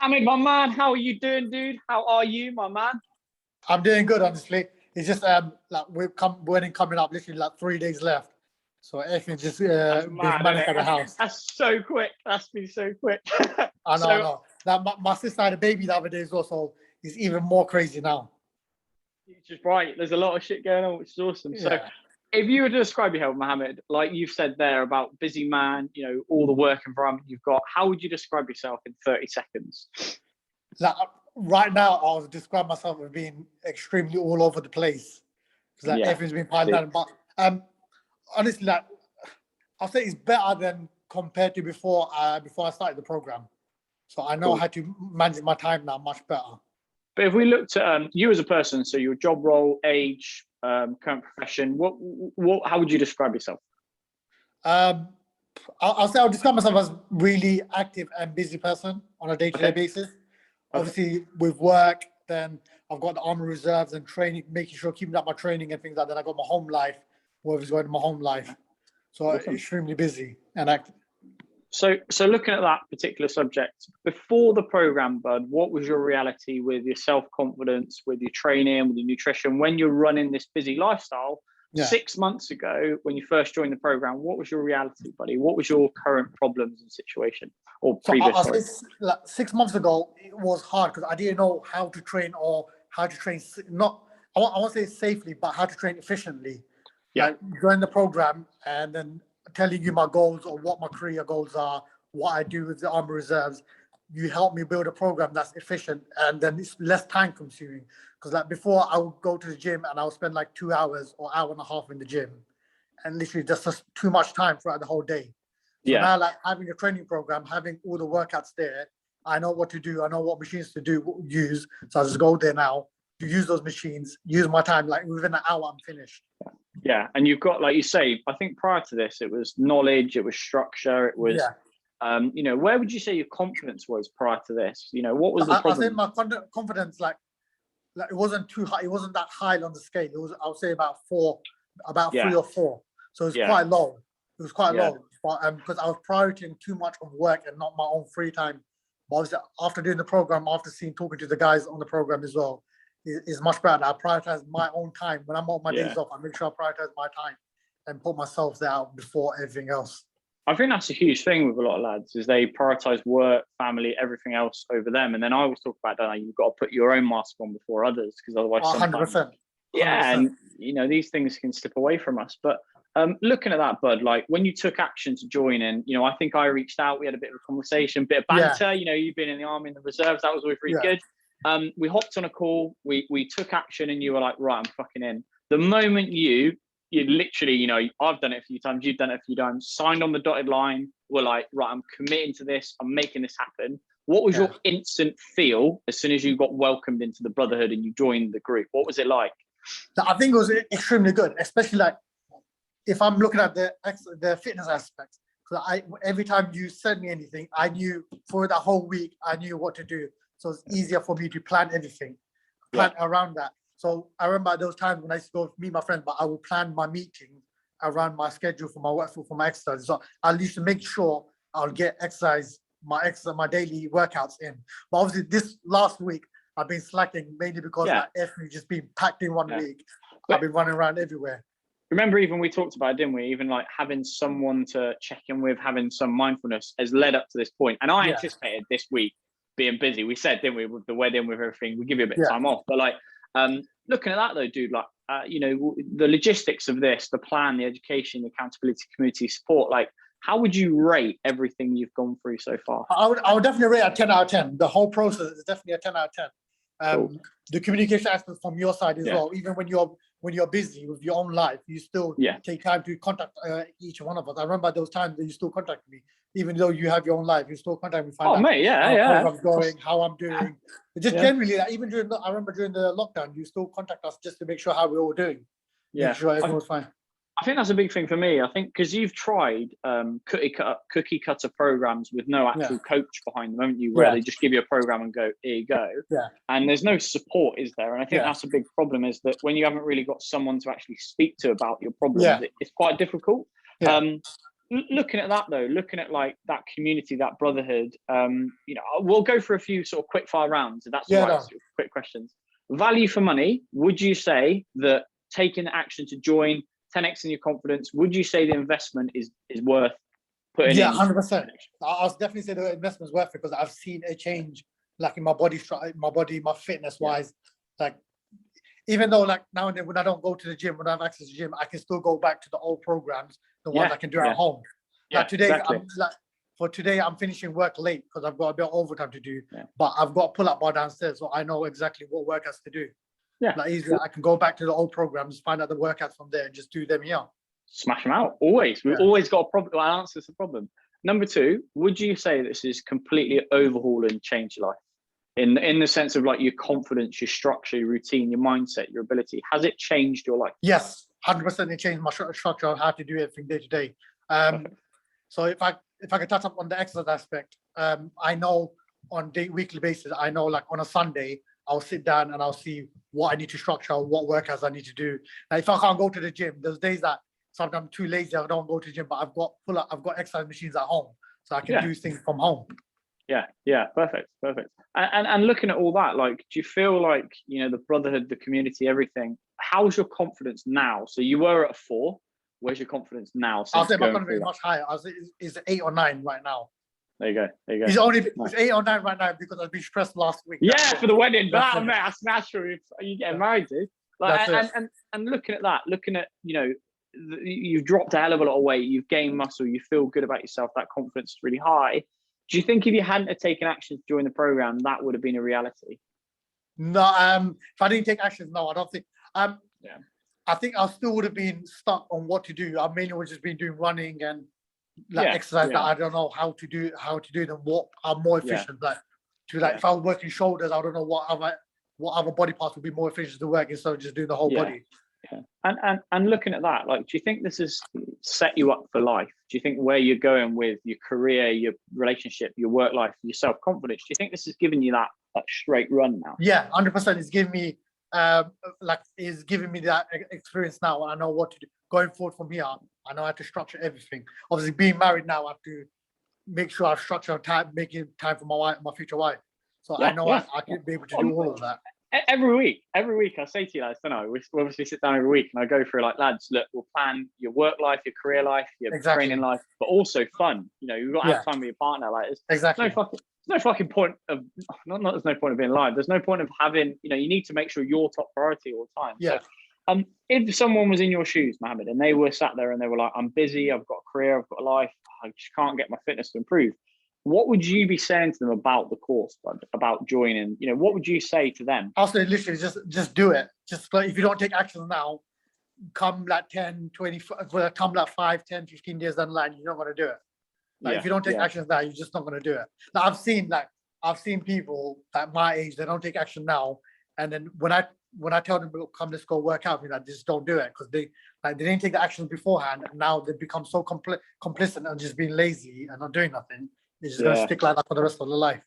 Hamid, my man, how are you doing, dude? How are you, my man? I'm doing good, honestly. It's just like wedding coming up, literally like 3 days left. So everything's just That's being mad, isn't manic it? at the house. That's so quick. That's been so quick. I know, I So, know. Like my sister had a baby the other day as well, so it's even more crazy now. it's just right. There's a lot of shit going on, which is awesome. So, Yeah. if you were to describe your health, Mohammed, like you've said there about busy man, all the work environment you've got, how would you describe yourself in 30 seconds? Like right now, I would describe myself as being extremely all over the place because like Yeah. everything's been piled down. But honestly, like I'll say it's better than compared to before I started the program. So I know Cool. how to manage my time now much better. But if we looked at you as a person, so your job role, age, current profession, how would you describe yourself? Um, I'll say I'll describe myself as really active and busy person on a day-to-day Okay. basis. Okay. Obviously, with work, then I've got the army reserves and training, making sure keeping up my training and things like that. I got my home life, whatever's going in my home life. So Awesome. extremely busy and active. So looking at that particular subject, before the program, Bud, what was your reality with your self-confidence, with your training, with your nutrition, when you're running this busy lifestyle? Yeah. 6 months ago, when you first joined the program, what was your reality, buddy? What was your current problems and situation, or So previous? I say, like 6 months ago, it was hard because I didn't know how to train or how to train. Not I won't say safely, but how to train efficiently. Yeah. Like join the program and then telling you my goals or what my career goals are, what I do with the army reserves. You help me build a program that's efficient and then it's less time consuming. Because like before, I would go to the gym and I would spend like 2 hours or hour and a half in the gym, and literally just too much time throughout the whole day. So Yeah. now, like having a training program, having all the workouts there, I know what to do. I know what machines to use. So I just go there now to use those machines, use my time. Like within an hour, I'm finished. Yeah, and you've got, like you say, I think prior to this, it was knowledge, it was structure, it was, where would you say your confidence was prior to this? What was the I say problem? my confidence, like it wasn't too high. It wasn't that high on the scale. It was, I would say, about Yeah. 3 or 4. So it's quite low. It was quite low, but because I was prioritizing too much of work and not my own free time. But obviously, after doing the program, after talking to the guys on the program as well, is much better. I prioritize my own time when I'm on my days off. I make sure I prioritize my time and put myself there before everything else. I think that's a huge thing with a lot of lads is they prioritize work, family, everything else over them. And then I always talk about that you've got to put your own mask on before others, because otherwise, 100%. Yeah, and these things can slip away from us. But looking at that, Bud, like when you took action to join in, I think I reached out. We had a bit of a conversation, bit of banter. You've been in the army, in the reserves. That was always really good. We hopped on a call. We took action, and you were like, right, I'm fucking in. The moment you literally, I've done it a few times, you've done it a few times, signed on the dotted line, we're like, right, I'm committing to this, I'm making this happen. What was your instant feel as soon as you got welcomed into the Brotherhood and you joined the group? What was it like? I think it was extremely good, especially like if I'm looking at the fitness aspect. So every time you sent me anything, I knew for the whole week, I knew what to do. So it's easier for me to plan everything, plan around that. So I remember those times when I used to go meet my friends, but I would plan my meetings around my schedule for my work, for my exercise. So I used to make sure I'll get my daily workouts in. But obviously this last week, I've been slacking mainly because everything just been packed in 1 week. I've been running around everywhere. Remember, even we talked about it, didn't we? Even like having someone to check in with, having some mindfulness has led up to this point. And I anticipated this week being busy. We said, didn't we, with the wedding, with everything, we give you a bit of time off. But like, looking at that though, dude, like, the logistics of this, the plan, the education, the accountability, community support, like, how would you rate everything you've gone through so far? I would definitely rate a 10 out of 10. The whole process is definitely a 10 out of 10. Cool. The communication aspect from your side as well, even when you're busy with your own life, you still take time to contact each one of us. I remember those times that you still contact me, even though you have your own life, you still contact me, find out how I'm going, how I'm doing. Just generally, like, even I remember during the lockdown, you still contact us just to make sure how we're all doing. Make sure everyone's fine. I think that's a big thing for me. I think because you've tried cookie cutter programs with no actual coach behind them, haven't you? Where they just give you a program and go, here you go. And there's no support, is there? And I think that's a big problem, is that when you haven't really got someone to actually speak to about your problems, it's quite difficult. looking at that though, looking at like that community, that brotherhood, you know, we'll go for a few sort of quick fire rounds, if that's all right, No. sort of quick questions. Value for money, would you say that taking action to join, 10x in your confidence, would you say the investment is worth putting in? 100%. I'll definitely say the investment's worth it because I've seen a change, like in my body, my fitness wise. Like, even though like now and then when I don't go to the gym, when I have access to the gym, I can still go back to the old programs, the ones I can do at home. Like today, exactly. for today, I'm finishing work late because I've got a bit of overtime to do, but I've got a pull-up bar downstairs, so I know exactly what workouts to do. Like easily, I can go back to the old programs, find out the workouts from there, and just do them here. Smash them out. Always. We've always got a problem. Our answer is a problem. Number two, would you say this is completely overhaul and change your life? In the sense of like your confidence, your structure, your routine, your mindset, your ability. Has it changed your life? Yes, 100%. It changed my structure of how to do everything day to day. So if I can touch up on the exercise aspect, I know on weekly basis, I know like on a Sunday, I'll sit down and I'll see what I need to structure, what workouts I need to do. Now, if I can't go to the gym, there's days that sometimes I'm too lazy, I don't go to the gym, but I've got exercise machines at home, so I can do things from home. Yeah, perfect. And looking at all that, like, do you feel like, you know, the brotherhood, the community, everything, how's your confidence now? So you were at a 4. Where's your confidence now? I'll say my confidence is much higher. It's 8 or 9 right now. There you go. It's 8 or 9 right now because I've been stressed last week. For the wedding. But man, I smashed her. You getting married, dude? Like, and looking at that, you know, you've dropped a hell of a lot of weight, you've gained muscle, you feel good about yourself, that confidence is really high. Do you think if you hadn't have taken action to join the program, that would have been a reality? No, if I didn't take action, no, I don't think. I think I still would have been stuck on what to do. I mainly would just been doing running and exercise that I don't know how to do them. What are more efficient? If I was working shoulders, I don't know what other body parts would be more efficient to work instead of just doing the whole body. And looking at that, like, do you think this has set you up for life? Do you think where you're going with your career, your relationship, your work life, your self-confidence, do you think this has given you that straight run now? 100%. It's given me is giving me that experience now. I know what to do going forward from here. I know how to structure everything. Obviously, being married now, I have to make sure I structure time, making time for my future wife. So I know I can be able to do all of that. Every week I say to you lads, don't I? We obviously sit down every week and I go through like, lads, look, we'll plan your work life, your career life, your training life, but also fun. You know, you've got to have fun with your partner. Like, there's no fucking point of there's no point of being alive. There's no point of having, you know, you need to make sure you're top priority all the time. So if someone was in your shoes, Mohammed, and they were sat there and they were like, I'm busy, I've got a career, I've got a life, I just can't get my fitness to improve, what would you be saying to them about the course, about joining? You know, what would you say to them? I'll say literally just do it. Just like, if you don't take action now, come like 10, 20, come like 5, 10, 15 years down the line, you're not going to do it. Like if you don't take actions now, you're just not going to do it. Like I've seen people at my age, they don't take action now, and then when I tell them, come, let's go work out, you know, just don't do it because they didn't take the actions beforehand, and now they become so complicit and just being lazy and not doing nothing. It's just going to stick like that for the rest of their life.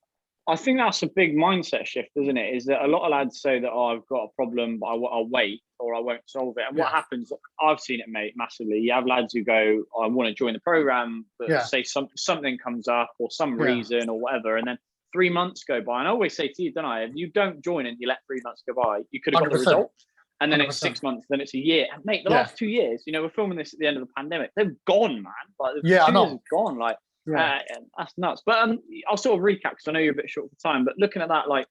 I think that's a big mindset shift, isn't it? Is that a lot of lads say that, oh, I've got a problem, but I'll wait or I won't solve it. And what happens, I've seen it, mate, massively. You have lads who go, I want to join the program, but say something comes up or some reason or whatever. And then 3 months go by. And I always say to you, don't I, if you don't join and you let 3 months go by, you could have got the result. And then 100%. It's 6 months, then it's a year. And mate, the last 2 years, you know, we're filming this at the end of the pandemic. They've gone, man. Like, the 2 years have gone. Like, that's nuts. But I'll sort of recap because I know you're a bit short for time. But looking at that, like,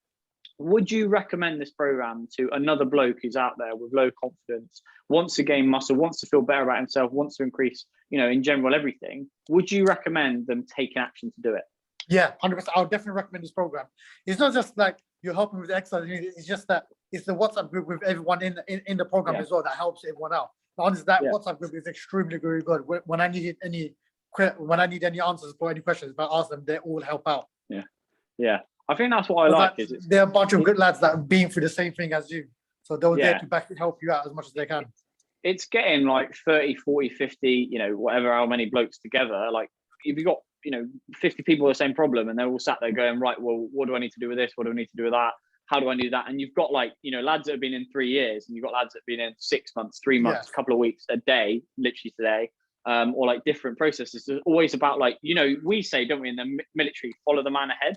would you recommend this program to another bloke who's out there with low confidence, wants to gain muscle, wants to feel better about himself, wants to increase, you know, in general everything? Would you recommend them taking action to do it? Yeah, 100%. I would definitely recommend this program. It's not just like you're helping with the exercise. It's just that it's the WhatsApp group with everyone in the program as well that helps everyone out. Honestly, that WhatsApp group is extremely very good. When I need any answers for any questions, if I ask them, they all help out. Yeah. I think that's what I like. They're a bunch of good lads that have been through the same thing as you. So they're there to help you out as much as they can. It's getting like 30, 40, 50, you know, whatever, how many blokes together. Like, if you got, you know, 50 people with the same problem and they're all sat there going, right, well, what do I need to do with this? What do I need to do with that? How do I do that? And you've got, like, you know, lads that have been in 3 years, and you've got lads that have been in 6 months, 3 months, a couple of weeks, a day, literally today. or like different processes. It's always about like, you know, we say, don't we, in the military, follow the man ahead.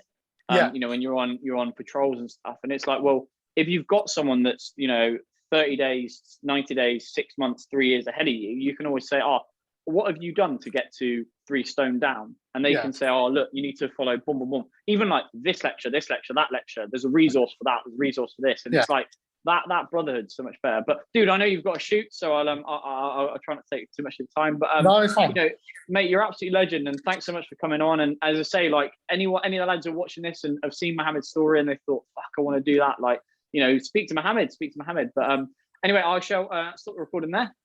You know, when you're on patrols and stuff, and it's like, well, if you've got someone that's, you know, 30 days, 90 days, 6 months, 3 years ahead of you, you can always say, oh, what have you done to get to 3 stone down? And they can say, oh, look, you need to follow boom, boom, boom. Even like this lecture, that lecture, there's a resource for that, there's a resource for this. And it's like that brotherhood's so much better. But dude, I know you've got to shoot, so I'll try not to take too much of the time. But no, it's fine. You know, mate, you're absolutely legend, and thanks so much for coming on. And as I say, like any of the lads who are watching this and have seen Mohammad's story and they thought, fuck, I want to do that, like, you know, speak to Mohammed. But anyway, I shall stop the recording there.